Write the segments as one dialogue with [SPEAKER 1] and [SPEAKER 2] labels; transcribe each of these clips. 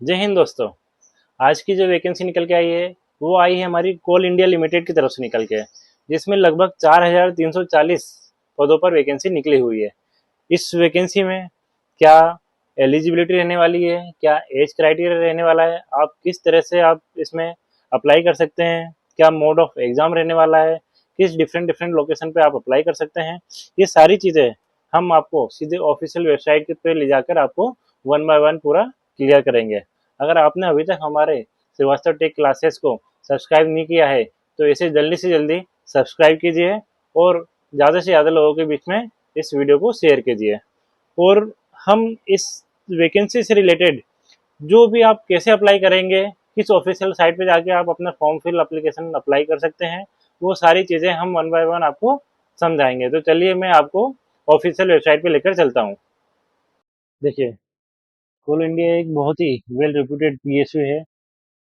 [SPEAKER 1] जय हिंद दोस्तों। आज की जो वैकेंसी निकल के आई है वो आई है हमारी कोल इंडिया लिमिटेड की तरफ से निकल के, जिसमें लगभग 4,340 पदों पर वैकेंसी निकली हुई है। इस वैकेंसी में क्या एलिजिबिलिटी रहने वाली है, क्या एज क्राइटेरिया रहने वाला है, आप किस तरह से आप इसमें अप्लाई कर सकते हैं, क्या मोड ऑफ एग्जाम रहने वाला है, किस डिफरेंट डिफरेंट लोकेशन पे आप अप्लाई कर सकते हैं, ये सारी चीज़ें हम आपको सीधे ऑफिशियल वेबसाइट पे ले जाकर आपको वन बाय वन पूरा क्लियर करेंगे। अगर आपने अभी तक हमारे श्रीवास्तव टेक क्लासेस को सब्सक्राइब नहीं किया है तो इसे जल्दी से जल्दी सब्सक्राइब कीजिए और ज़्यादा से ज़्यादा लोगों के बीच में इस वीडियो को शेयर कीजिए। और हम इस वैकेंसी से रिलेटेड जो भी आप कैसे अप्लाई करेंगे, किस ऑफिशियल साइट पे जाके आप अपना फॉर्म फिल एप्लीकेशन अप्लाई कर सकते हैं, वो सारी चीज़ें हम वन बाय वन आपको समझाएंगे। तो चलिए मैं आपको ऑफिशियल वेबसाइट पे लेकर चलता हूँ। देखिए, कोल इंडिया एक बहुत ही वेल रिप्यूटेड पीएसयू है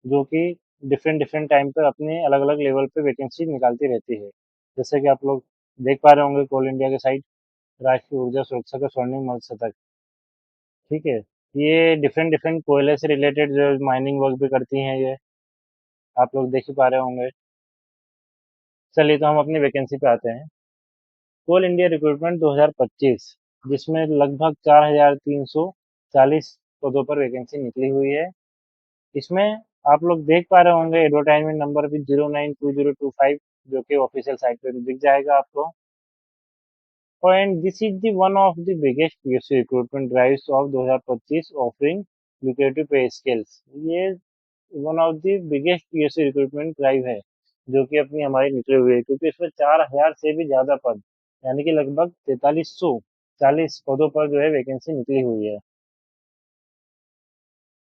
[SPEAKER 1] जो कि डिफरेंट डिफरेंट टाइम पर अपने अलग अलग लेवल पे वैकेंसी निकालती रहती है। जैसे कि आप लोग देख पा रहे होंगे कोल इंडिया के साइट, राष्ट्रीय ऊर्जा सुरक्षा का स्वर्णिम मत्स्य तक। ठीक है, ये डिफरेंट डिफरेंट कोयले से रिलेटेड जो माइनिंग वर्क भी करती हैं, ये आप लोग देख ही पा रहे होंगे। चलिए तो हम अपनी वैकेंसी पे आते हैं। कोल इंडिया रिक्रूटमेंट 2025, जिसमें लगभग 4,340 पदों पर वैकेंसी निकली हुई है। इसमें आप लोग देख पा रहे होंगे एडवर्टाइजमेंट नंबर भी 092025, जो कि ऑफिशियल साइट पे भी दिख जाएगा आपको। And this is the one of the biggest PSU recruitment drives of 2025 offering lucrative pay scales। ये one of the biggest PSC recruitment drive है जो कि अपनी हमारी निकली हुई है, क्योंकि इसमें 4,000 से भी ज्यादा पद, यानी कि लगभग 4,340 पदों पर जो है वैकेंसी निकली हुई है।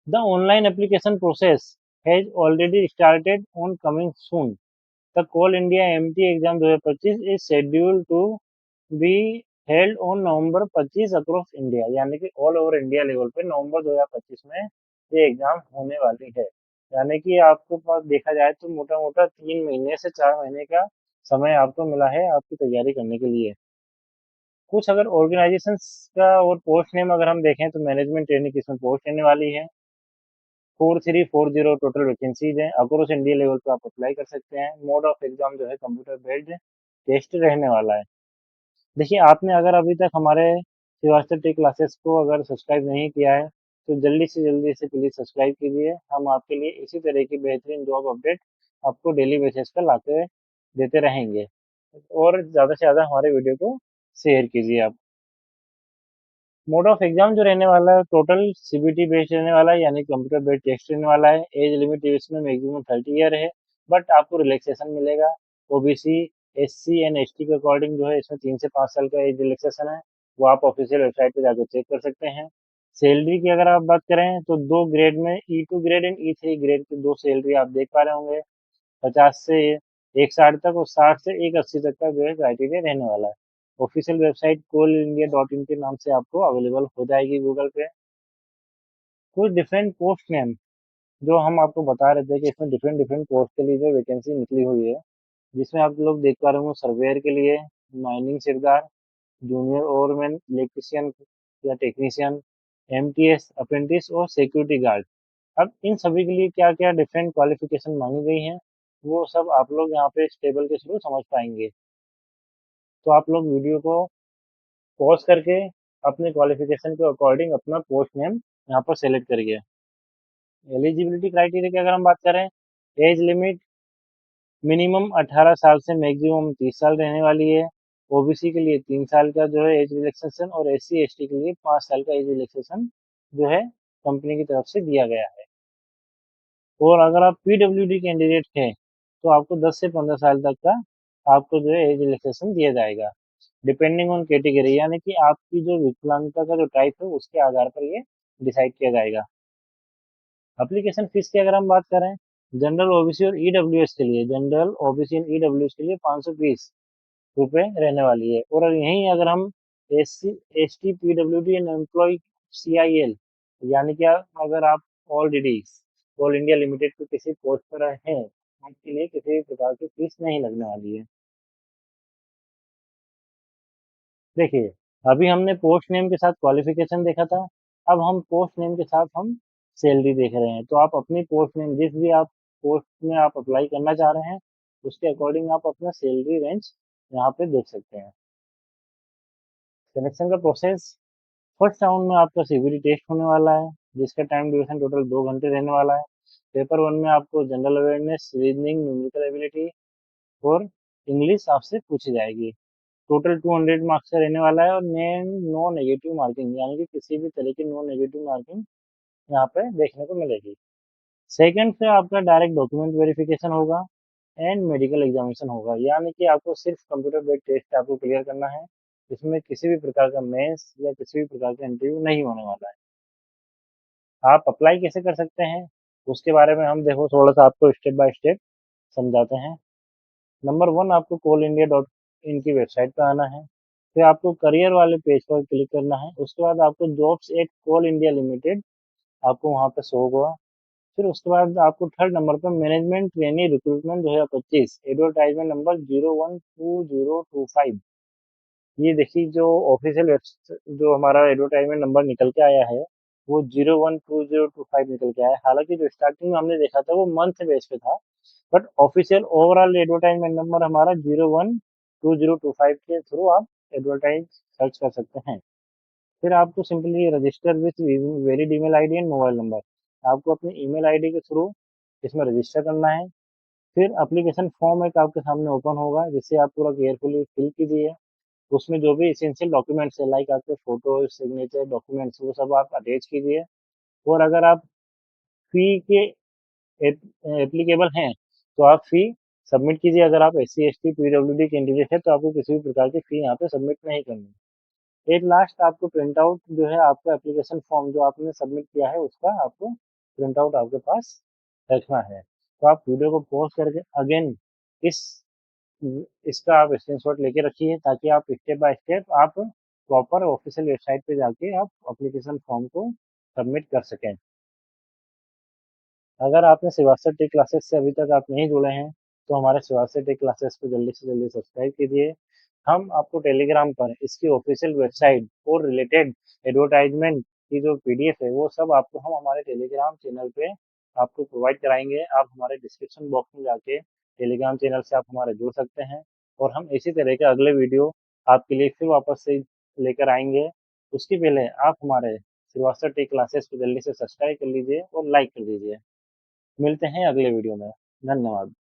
[SPEAKER 1] The online application process has already started on coming soon. The Coal India MT exam 2025 is scheduled to be held on November 25 across India, यानी कि ऑल ओवर इंडिया लेवल पे नवंबर 2025 में ये एग्जाम होने वाली है। यानी कि आपको पास देखा जाए तो मोटा मोटा 3 महीने से 4 महीने का समय आपको मिला है आपकी तैयारी करने के लिए। कुछ अगर ऑर्गेनाइजेशन का और पोस्ट नेम अगर हम देखें तो मैनेजमेंट ट्रेनिंग की इसमें पोस्ट रहने वाली है। 4340 टोटल वैकेंसीज हैं। अक्रॉस इंडिया लेवल पे आप अप्लाई कर सकते हैं। मोड ऑफ एग्जाम जो है कंप्यूटर बेस्ड टेस्ट रहने वाला है। देखिए, आपने अगर अभी तक हमारे श्रीवास्तव टेक क्लासेस को अगर सब्सक्राइब नहीं किया है तो जल्दी से जल्दी इसे प्लीज़ सब्सक्राइब कीजिए। हम आपके लिए इसी तरह की बेहतरीन जॉब अपडेट आपको डेली बेसिस पर लाते देते रहेंगे। और ज़्यादा से ज़्यादा हमारे वीडियो को शेयर कीजिए आप। मोड ऑफ एग्जाम जो रहने वाला है टोटल सीबीटी बेस्ड रहने वाला है, यानी कंप्यूटर बेस्ड टेस्ट रहने वाला है। एज लिमिट इसमें मैक्सिमम 30 ईयर है, बट आपको रिलैक्सेशन मिलेगा। ओबीसी, एससी एंड एसटी के अकॉर्डिंग जो है इसमें 3 से 5 साल का एज रिलैक्सेशन है। वो आप ऑफिशियल वेबसाइट पे जाकर चेक कर सकते हैं। सैलरी की अगर आप बात करें तो दो ग्रेड में E2 grade and E3 grade की दो सैलरी आप देख पा रहे होंगे। 50 से 160 तक और 60 से 180 तक का जो है क्राइटेरिया रहने वाला है। Official website Coal India dot in के नाम से आपको अवेलेबल हो जाएगी गूगल पे। कुछ डिफरेंट पोस्ट नेम जो हम आपको बता रहे थे कि इसमें डिफरेंट डिफरेंट पोस्ट के लिए जो वैकेंसी निकली हुई है, जिसमें आप लोग देख पा रहे हो सर्वेयर के लिए, माइनिंग सिरदार, जूनियर ओवरमैन, इलेक्ट्रिशियन या टेक्नीशियन, एमटीएस अप्रेंटिस और सिक्योरिटी गार्ड। अब इन सभी के लिए क्या क्या डिफरेंट क्वालिफिकेशन मांगी गई हैं, वो सब आप लोग यहाँ पे इस टेबल के थ्रू समझ पाएंगे। तो आप लोग वीडियो को पॉज करके अपने क्वालिफिकेशन के अकॉर्डिंग अपना पोस्ट नेम यहाँ पर सेलेक्ट करिए। एलिजिबिलिटी क्राइटेरिया की अगर हम बात करें, एज लिमिट मिनिमम 18 साल से मैक्सिमम 30 साल रहने वाली है। ओबीसी के लिए 3 साल का जो है एज रिलैक्सेशन और एससी एसटी के लिए 5 साल का एज रिलैक्सेशन जो है कंपनी की तरफ से दिया गया है। और अगर आप पीडब्ल्यूडी कैंडिडेट हैं तो आपको 10 से 15 साल तक का आपको जो है एज रिलैक्सेशन दिया जाएगा, डिपेंडिंग ऑन कैटेगरी, यानी कि आपकी जो विकलांगता का जो टाइप है उसके आधार पर ये डिसाइड किया जाएगा। एप्लीकेशन फीस की अगर हम बात करें, जनरल ओबीसी और ईडब्ल्यूएस के लिए, जनरल ओबीसी एंड ईडब्ल्यूएस के लिए 520 रुपये रहने वाली है। और यहीं अगर हम S C S T PWD and employ CIL, यानी कि अगर आप ऑलरेडी ऑल इंडिया लिमिटेड के किसी पोस्ट पर हैं, आपके लिए किसी भी प्रकार की फीस नहीं लगने वाली है। देखिए, अभी हमने पोस्ट नेम के साथ क्वालिफिकेशन देखा था, अब हम पोस्ट नेम के साथ हम सैलरी देख रहे हैं, तो आप अपनी पोस्ट में जिस भी आप पोस्ट में आप अप्लाई करना चाह रहे हैं, उसके अकॉर्डिंग आप अपना सैलरी रेंज यहाँ पे देख सकते हैं। सिलेक्शन का प्रोसेस, फर्स्ट राउंड में आपका सीवीटी टेस्ट होने वाला है, जिसका टाइम ड्यूरेशन टोटल 2 घंटे रहने वाला है। पेपर वन में आपको general awareness, reasoning, numerical ability और इंग्लिश आपसे पूछी जाएगी। टोटल 200 मार्क्स का रहने वाला है और नो नेगेटिव मार्किंग, यानी कि किसी भी तरह की नो नेगेटिव मार्किंग यहाँ पे देखने को मिलेगी। सेकंड से आपका डायरेक्ट डॉक्यूमेंट वेरिफिकेशन होगा एंड मेडिकल एग्जामिनेशन होगा, यानी कि आपको सिर्फ कंप्यूटर बेस्ड टेस्ट आपको क्लियर करना है। इसमें किसी भी प्रकार का मेंस या किसी भी प्रकार का इंटरव्यू नहीं होने वाला है। आप अप्लाई कैसे कर सकते हैं, उसके बारे में हम देखो थोड़ा सा आपको स्टेप बाय स्टेप समझाते हैं। नंबर वन, आपको कोल इंडिया डॉट इन की वेबसाइट पर आना है। फिर आपको करियर वाले पेज पर क्लिक करना है। उसके बाद आपको jobs at Coal India Limited आपको वहाँ पे शो होगा। फिर उसके बाद आपको थर्ड नंबर पर management trainee recruitment 2025 advertisement number 012025, ये देखिए जो ऑफिशियल जो हमारा एडवर्टाइजमेंट नंबर निकल के आया है वो 012025 निकल के आया है। हालांकि जो स्टार्टिंग में हमने देखा था वो मंथ बेस पे था, but official overall advertisement number हमारा 012025 के थ्रू आप एडवर्टाइज सर्च कर सकते हैं। फिर आपको simply register with valid email ID and mobile number, आपको अपनी ईमेल आईडी के थ्रू इसमें रजिस्टर करना है। फिर एप्लीकेशन फॉर्म एक आपके सामने ओपन होगा, जिसे आप पूरा केयरफुली फिल कीजिए। उसमें जो भी एसेंशियल डॉक्यूमेंट्स है लाइक आपके फोटो, सिग्नेचर डॉक्यूमेंट्स, वो सब आप अटैच कीजिए। और अगर आप फी के एप्लीकेबल हैं तो आप फी सबमिट कीजिए। अगर आप S C S T PWD candidate है तो आपको किसी भी प्रकार की फी यहाँ पे सबमिट नहीं करनी। एक लास्ट आपको प्रिंट आउट जो है आपका एप्लीकेशन फॉर्म जो आपने सबमिट किया है उसका आपको प्रिंट आउट आपके पास रखना है। तो आप वीडियो को पॉज करके अगेन इस इसका आप स्क्रीनशॉट लेके रखिए, ताकि आप स्टेप बाय स्टेप आप प्रॉपर ऑफिशियल वेबसाइट पे जाके आप एप्लीकेशन फॉर्म को सबमिट कर सकें। अगर आपने श्रीवास्तव टेक क्लासेस से अभी तक आप नहीं जुड़े हैं तो हमारे श्रीवास्तव टेक क्लासेस को जल्दी से जल्दी सब्सक्राइब कीजिए। हम आपको टेलीग्राम पर इसकी ऑफिशियल वेबसाइट और रिलेटेड एडवर्टाइजमेंट की जो पीडीएफ है वो सब आपको हम हमारे टेलीग्राम चैनल पे आपको प्रोवाइड कराएंगे। आप हमारे डिस्क्रिप्शन बॉक्स में जाके टेलीग्राम चैनल से आप हमारे जुड़ सकते हैं, और हम इसी तरह के अगले वीडियो आपके लिए फिर वापस से लेकर आएंगे। उसके पहले आप हमारे श्रीवास्तव टेक क्लासेस को जल्दी से सब्सक्राइब कर लीजिए और लाइक कर दीजिए। मिलते हैं अगले वीडियो में। धन्यवाद।